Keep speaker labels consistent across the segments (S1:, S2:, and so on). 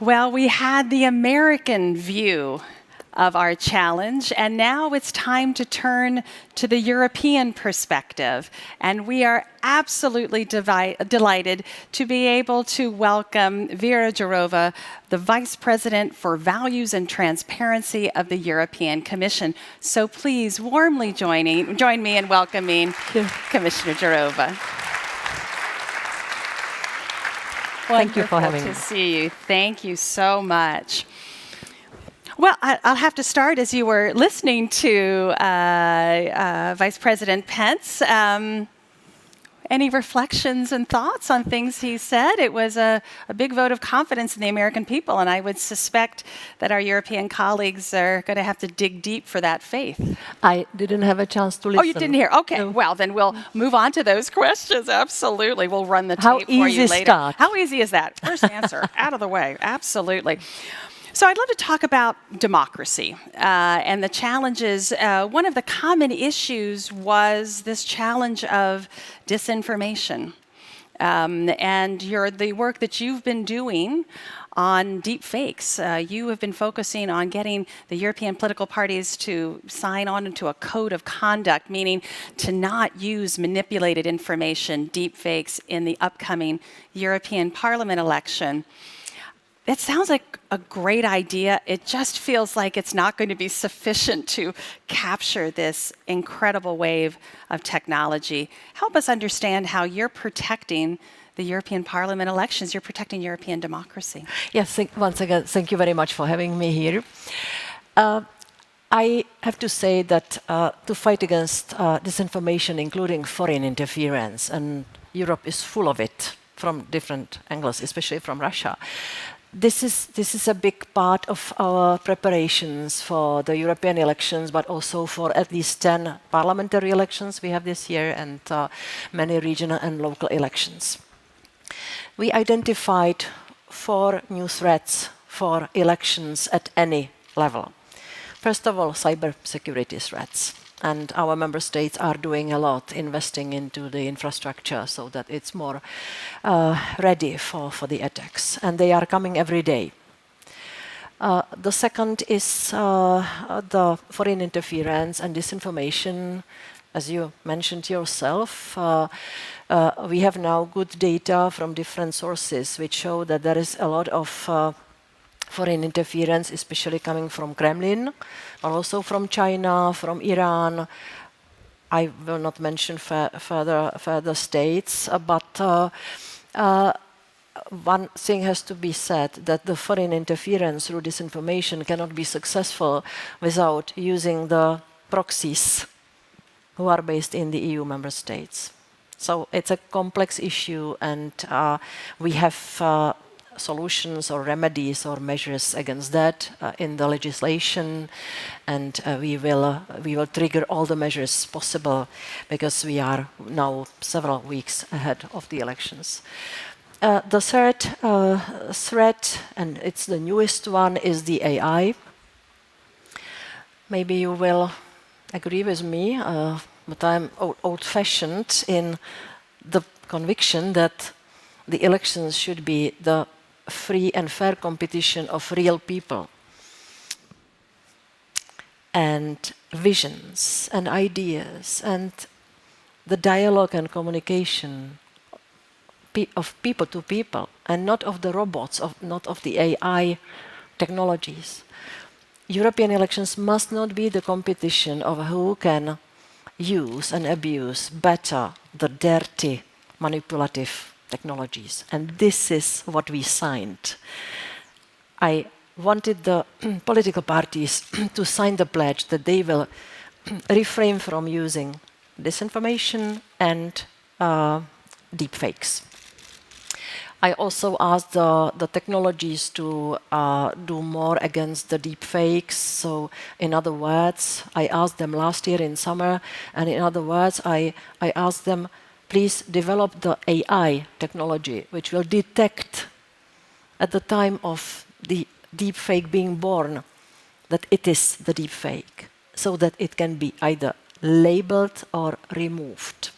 S1: Well, we had the American view of our challenge, and now it's time to turn to the European perspective. And we are absolutely delighted to be able to welcome Věra Jourová, the Vice President for Values and Transparency of the European Commission. So please warmly join me in welcoming Commissioner Jourová.
S2: Thank you for having me.
S1: Wonderful to see you. Thank you so much. Well, I'll have to start as you were listening to Vice President Pence. Any reflections and thoughts on things he said? It was a big vote of confidence in the American people, and I would suspect that our European colleagues are going to have to dig deep for that faith.
S2: I didn't have a chance to listen.
S1: Oh, you didn't hear? Okay,
S2: No.
S1: well, then we'll move on to those questions. Absolutely. We'll run the
S2: How
S1: tape for you
S2: easy
S1: later.
S2: start?
S1: How easy is that? First answer, out of the way. Absolutely. So I'd love to talk about democracy and the challenges. One of the common issues was this challenge of disinformation. And the work that you've been doing on deep fakes. You have been focusing on getting the European political parties to sign on into a code of conduct, meaning to not use manipulated information, deep fakes, in the upcoming European Parliament election. It sounds like a great idea. It just feels like it's not going to be sufficient to capture this incredible wave of technology. Help us understand how you're protecting the European Parliament elections. You're protecting European democracy.
S2: Yes, once again, thank you very much for having me here. I have to say that to fight against disinformation, including foreign interference, and Europe is full of it from different angles, especially from Russia. This is a big part of our preparations for the European elections, but also for at least 10 parliamentary elections we have this year and many regional and local elections. We identified 4 new threats for elections at any level. First of all, cybersecurity threats. And our member states are doing a lot, investing into the infrastructure so that it's more ready for the attacks. And they are coming every day. The second is the foreign interference and disinformation. As you mentioned yourself, we have now good data from different sources which show that there is a lot of foreign interference, especially coming from Kremlin, but also from China, from Iran. I will not mention further states, but one thing has to be said, that the foreign interference through disinformation cannot be successful without using the proxies who are based in the EU member states. So it's a complex issue, and we have solutions or remedies or measures against that in the legislation, and we will trigger all the measures possible because we are now several weeks ahead of the elections. The third threat, and it's the newest one, is the AI. Maybe you will agree with me, but I'm old-fashioned in the conviction that the elections should be the free and fair competition of real people and visions and ideas and the dialogue and communication of people to people, and not of the robots, not of the AI technologies. European elections must not be the competition of who can use and abuse better the dirty, manipulative technologies. And this is what we signed. I wanted the political parties to sign the pledge that they will refrain from using disinformation and deepfakes. I also asked the technologies to do more against the deepfakes. So in other words, I asked them last year in summer, and in other words, I asked them, please develop the AI technology, which will detect at the time of the deepfake being born that it is the deepfake, so that it can be either labeled or removed.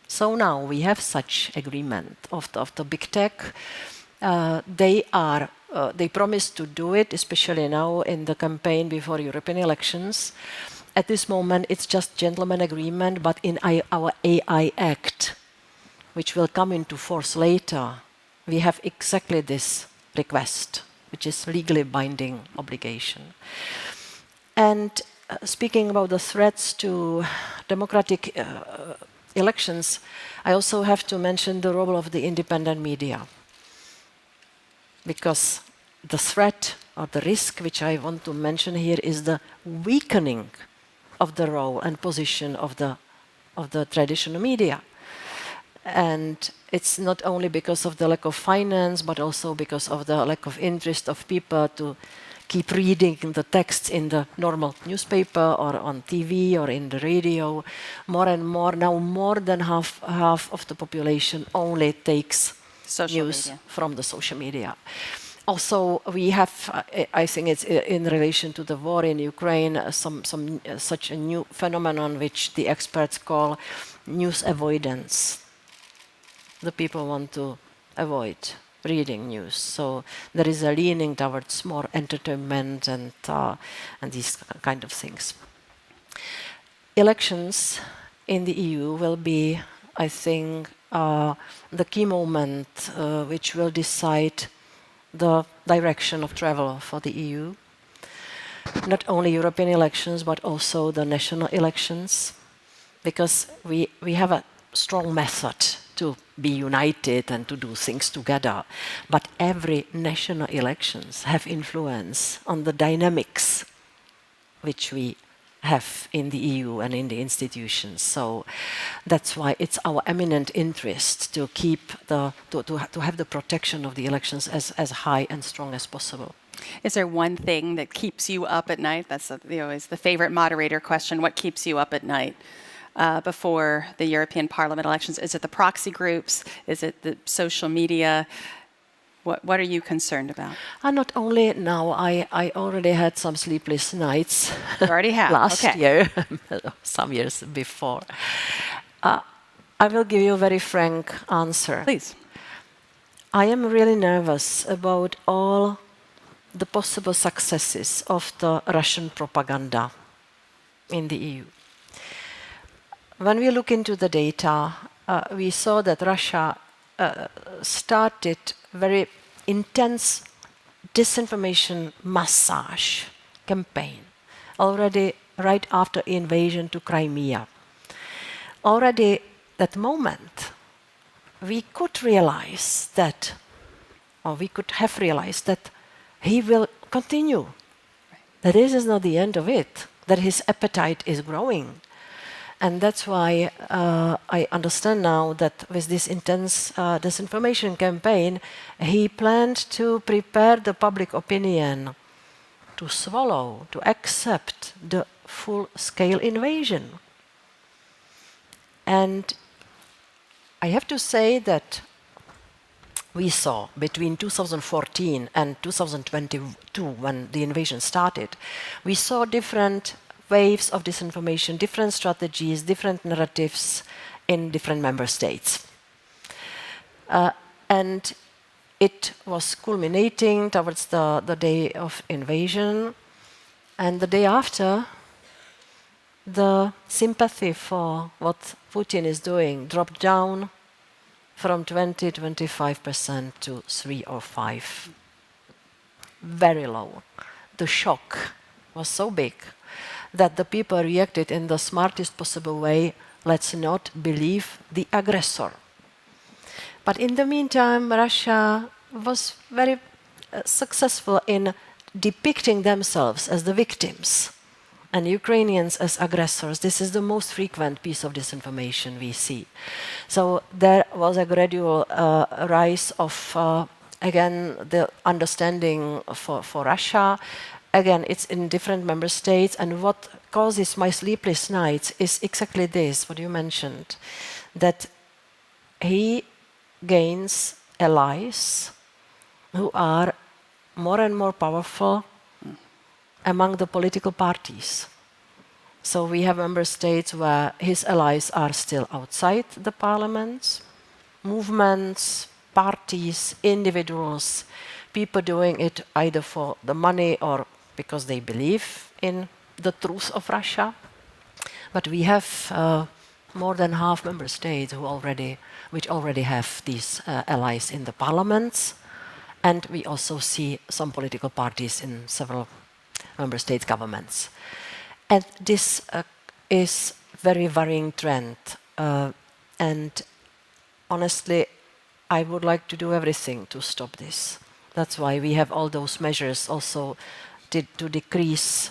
S2: So now we have such agreement of the big tech. They are they promised to do it, especially now in the campaign before European elections. At this moment, it's just gentleman agreement, but in our AI Act, which will come into force later, we have exactly this request, which is legally binding obligation. And speaking about the threats to democratic elections, I also have to mention the role of the independent media. Because the threat or the risk which I want to mention here is the weakening of the role and position of the traditional media. And it's not only because of the lack of finance, but also because of the lack of interest of people to keep reading the texts in the normal newspaper or on TV or in the radio. More and more, now more than half of the population only takes
S1: Social
S2: news
S1: media.
S2: from the social media. Also, we have, I think it's in relation to the war in Ukraine, such a new phenomenon which the experts call news avoidance. The people want to avoid reading news, so there is a leaning towards more entertainment and these kind of things. Elections in the EU will be, I think, the key moment which will decide the direction of travel for the EU. Not only European elections, but also the national elections, because we have a strong method to be united and to do things together. But every national elections have influence on the dynamics which we have in the EU and in the institutions. So that's why it's our eminent interest to keep to have the protection of the elections as high and strong as possible.
S1: Is there one thing that keeps you up at night? That's always the favorite moderator question. What keeps you up at night before the European Parliament elections? Is it the proxy groups? Is it the social media? What are you concerned about?
S2: Not only now, I already had some sleepless nights.
S1: You already have?
S2: Last
S1: okay.
S2: year, some years before. I will give you a very frank answer.
S1: Please.
S2: I am really nervous about all the possible successes of the Russian propaganda in the EU. When we look into the data, we saw that Russia started very intense disinformation massage campaign already right after invasion to Crimea. Already that moment, we could realize that, or we could have realized that he will continue. That this is not the end of it, that his appetite is growing. And that's why I understand now that with this intense disinformation campaign, he planned to prepare the public opinion to swallow, to accept the full-scale invasion. And I have to say that we saw between 2014 and 2022, when the invasion started, we saw different waves of disinformation, different strategies, different narratives in different member states. And it was culminating towards the day of invasion. And the day after, the sympathy for what Putin is doing dropped down from 20-25% to 3 or 5. Very low. The shock was so big that the people reacted in the smartest possible way. Let's not believe the aggressor. But in the meantime, Russia was very successful in depicting themselves as the victims and Ukrainians as aggressors. This is the most frequent piece of disinformation we see. So there was a gradual rise of, again, the understanding for Russia. Again, it's in different member states, and what causes my sleepless nights is exactly this, what you mentioned, that he gains allies who are more and more powerful among the political parties. So we have member states where his allies are still outside the parliaments, movements, parties, individuals, people doing it either for the money or because they believe in the truth of Russia. But we have more than half member states which already have these allies in the parliaments, and we also see some political parties in several member states' governments. And this is very varying trend. And honestly, I would like to do everything to stop this. That's why we have all those measures also to decrease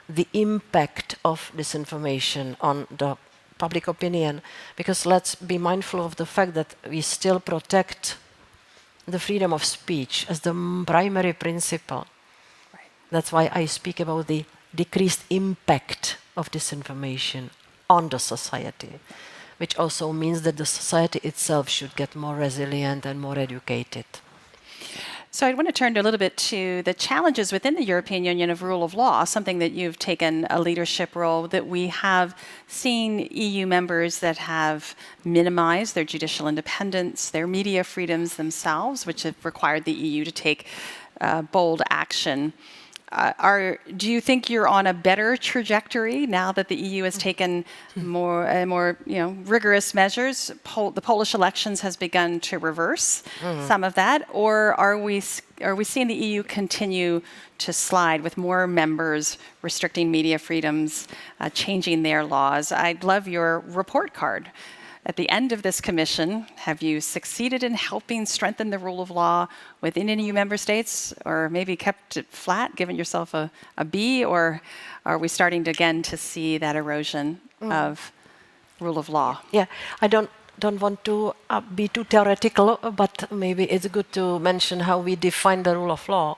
S2: the impact of disinformation on the public opinion. Because let's be mindful of the fact that we still protect the freedom of speech as the primary principle.
S1: Right.
S2: That's why I speak about the decreased impact of disinformation on the society, which also means that the society itself should get more resilient and more educated.
S1: So I want to turn a little bit to the challenges within the European Union of rule of law, something that you've taken a leadership role, that we have seen EU members that have minimized their judicial independence, their media freedoms themselves, which have required the EU to take bold action. Do you think you're on a better trajectory now that the EU has taken more rigorous measures? The Polish elections has begun to reverse some of that, or are we seeing the EU continue to slide with more members restricting media freedoms, changing their laws? I'd love your report card. At the end of this commission, have you succeeded in helping strengthen the rule of law within any EU member states, or maybe kept it flat, given yourself a B, or are we starting to, again, to see that erosion of rule of law?
S2: Yeah, I don't want to be too theoretical, but maybe it's good to mention how we define the rule of law.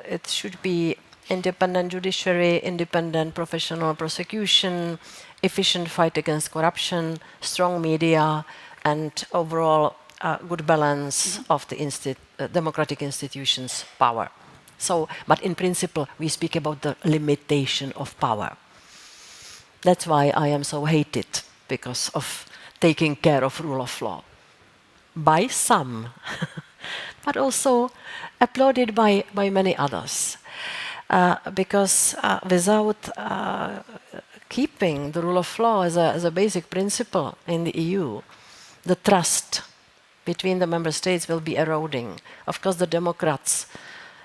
S2: It should be independent judiciary, independent professional prosecution, efficient fight against corruption, strong media, and overall good balance of the democratic institutions' power. So, but in principle, we speak about the limitation of power. That's why I am so hated, because of taking care of rule of law. By some, but also applauded by many others. Because without keeping the rule of law as a basic principle in the EU, the trust between the member states will be eroding. Of course, the Democrats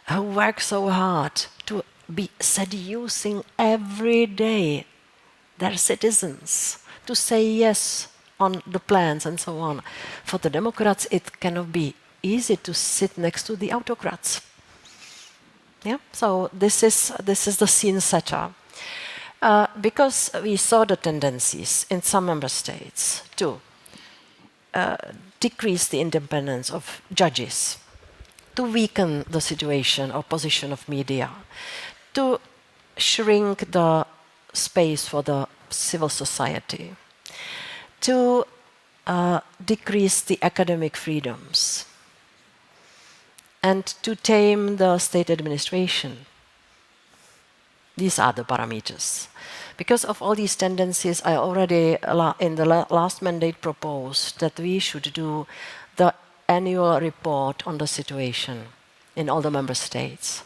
S2: who work so hard to be seducing every day their citizens to say yes on the plans and so on. For the Democrats, it cannot be easy to sit next to the autocrats. Yeah, so this is the scene setter. Because we saw the tendencies in some member states to decrease the independence of judges, to weaken the situation or position of media, to shrink the space for the civil society, to decrease the academic freedoms, and to tame the state administration. These are the parameters. Because of all these tendencies, I already, in the last mandate, proposed that we should do the annual report on the situation in all the member states.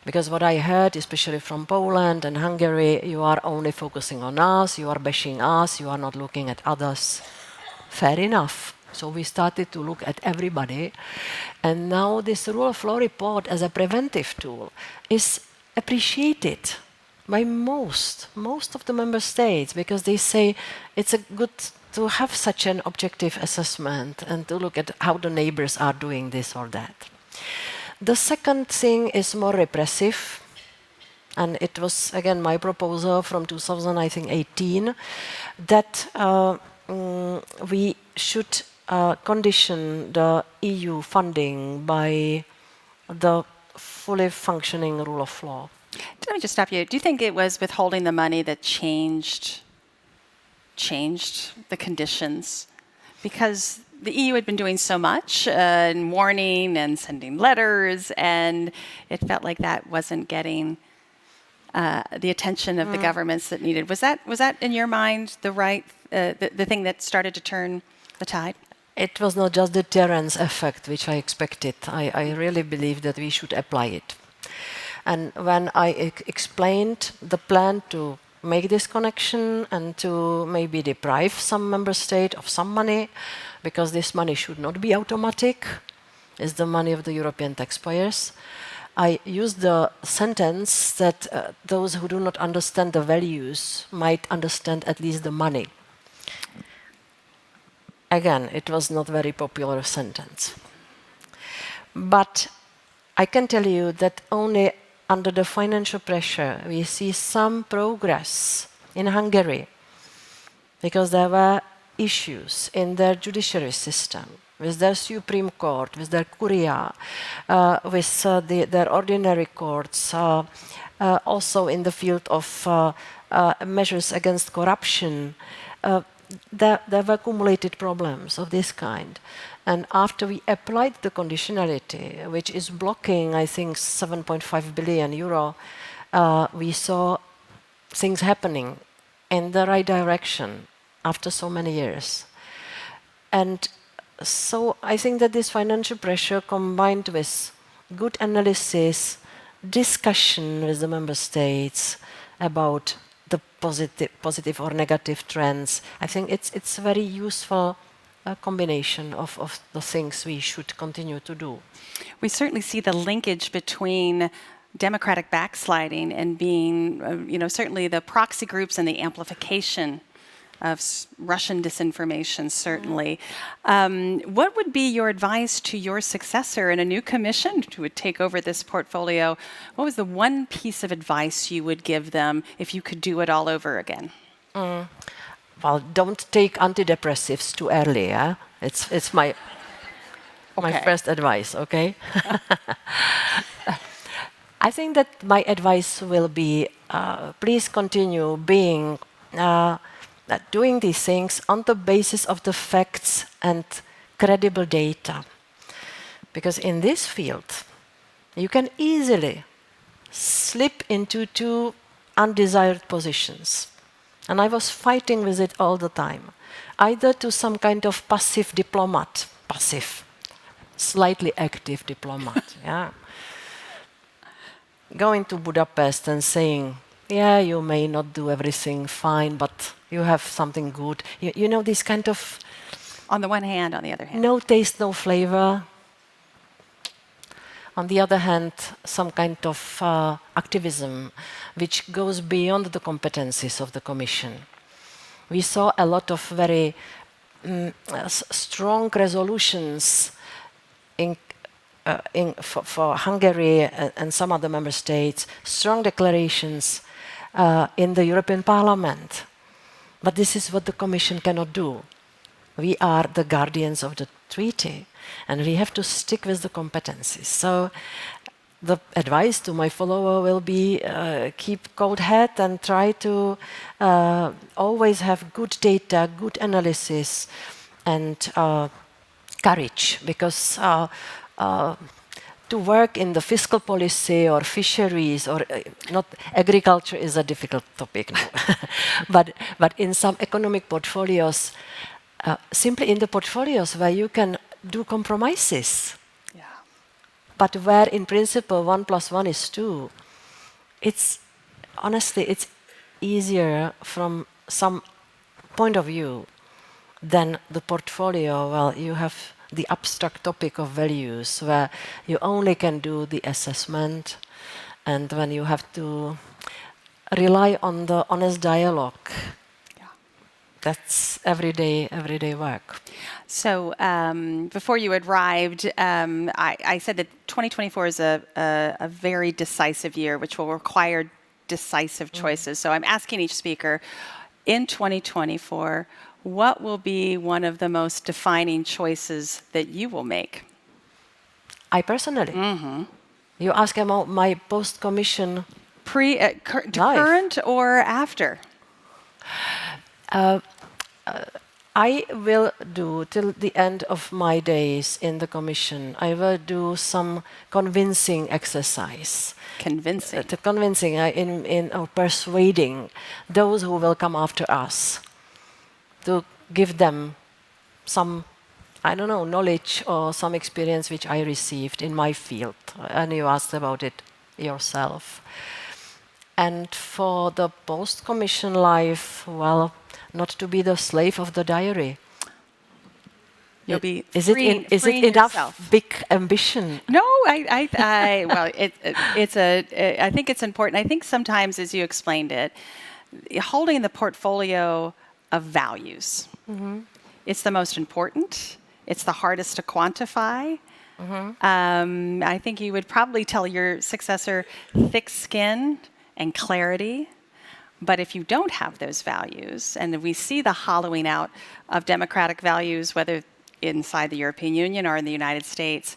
S2: Because what I heard, especially from Poland and Hungary, you are only focusing on us, you are bashing us, you are not looking at others. Fair enough. So we started to look at everybody. And now this rule of law report as a preventive tool is appreciated by most of the member states, because they say it's good to have such an objective assessment and to look at how the neighbors are doing this or that. The second thing is more repressive. And it was, again, my proposal from 2018 that we should condition the EU funding by the fully functioning rule of law.
S1: Let me just stop you. Do you think it was withholding the money that changed the conditions? Because the EU had been doing so much and warning and sending letters, and it felt like that wasn't getting the attention of the governments that needed. Was that in your mind the right the thing that started to turn the tide?
S2: it was not just the deterrence effect which I expected. I really believe that we should apply it. And when I explained the plan to make this connection and to maybe deprive some member state of some money, because this money should not be automatic, it's the money of the European taxpayers, I used the sentence that those who do not understand the values might understand at least the money. Again, it was not a very popular sentence. But I can tell you that only under the financial pressure we see some progress in Hungary, because there were issues in their judiciary system, with their Supreme Court, with their Curia, with their ordinary courts, also in the field of measures against corruption. There were accumulated problems of this kind. And after we applied the conditionality, which is blocking, I think, 7.5 billion euro, we saw things happening in the right direction after so many years. And so I think that this financial pressure combined with good analysis, discussion with the member states about the positive or negative trends, I think it's a very useful combination of the things we should continue to do.
S1: We certainly see the linkage between democratic backsliding and being, certainly the proxy groups and the amplification of Russian disinformation, certainly. What would be your advice to your successor in a new commission who would take over this portfolio? What was the one piece of advice you would give them if you could do it all over again?
S2: Well, don't take antidepressives too early. It's my first advice, okay? I think that my advice will be, please continue doing these things on the basis of the facts and credible data. Because in this field, you can easily slip into two undesired positions. And I was fighting with it all the time. Either to some kind of passive diplomat, slightly active diplomat, yeah. Going to Budapest and saying, yeah, you may not do everything fine, but you have something good. You know, this kind of...
S1: On the one hand, on the other hand.
S2: No taste, no flavor. On the other hand, some kind of activism which goes beyond the competencies of the Commission. We saw a lot of very strong resolutions for Hungary and some other member states, strong declarations in the European Parliament. But this is what the Commission cannot do. We are the guardians of the treaty, and we have to stick with the competencies. So the advice to my follower will be keep cold head and try to always have good data, good analysis, and courage, because to work in the fiscal policy or fisheries or not agriculture is a difficult topic now. but in some economic portfolios, simply in the portfolios where you can do compromises, but where in principle 1 + 1 is 2, it's honestly it's easier from some point of view than the portfolio. Well, you have the abstract topic of values where you only can do the assessment, and when you have to rely on the honest dialogue. That's everyday work.
S1: So before you arrived, I said that 2024 is a very decisive year, which will require decisive choices. So I'm asking each speaker, in 2024, what will be one of the most defining choices that you will make?
S2: I personally? You ask about my post-commission
S1: current or after?
S2: I will do, till the end of my days in the Commission, I will do some convincing exercise.
S1: Convincing?
S2: In persuading those who will come after us, to give them some I don't know, knowledge or some experience which I received in my field. And you asked about it yourself. And for the post-commission life, well, not to be the slave of the diary.
S1: You'll be
S2: Is it
S1: freeing
S2: enough
S1: yourself.
S2: big ambition?
S1: No, well, I think it's important. I think sometimes, as you explained it, holding the portfolio of values, it's the most important. It's the hardest to quantify. I think you would probably tell your successor thick skin and clarity. But if you don't have those values, and we see the hollowing out of democratic values, whether inside the European Union or in the United States,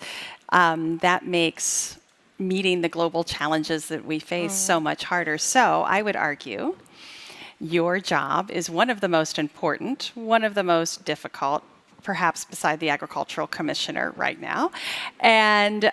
S1: that makes meeting the global challenges that we face so much harder. So I would argue your job is one of the most important, one of the most difficult, perhaps beside the agricultural commissioner right now. And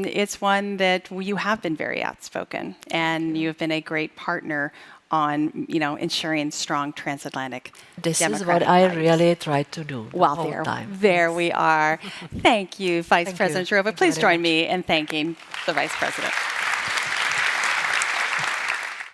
S1: it's one that you have been very outspoken, and you've been a great partner on, ensuring strong transatlantic
S2: This is
S1: democratic
S2: what I
S1: values.
S2: really try to do the
S1: Well,
S2: whole time.
S1: there we are. Thank you, Vice
S2: Thank
S1: President
S2: you.
S1: Jourová.
S2: Thank you
S1: Please
S2: very
S1: join
S2: much.
S1: me in thanking the Vice President.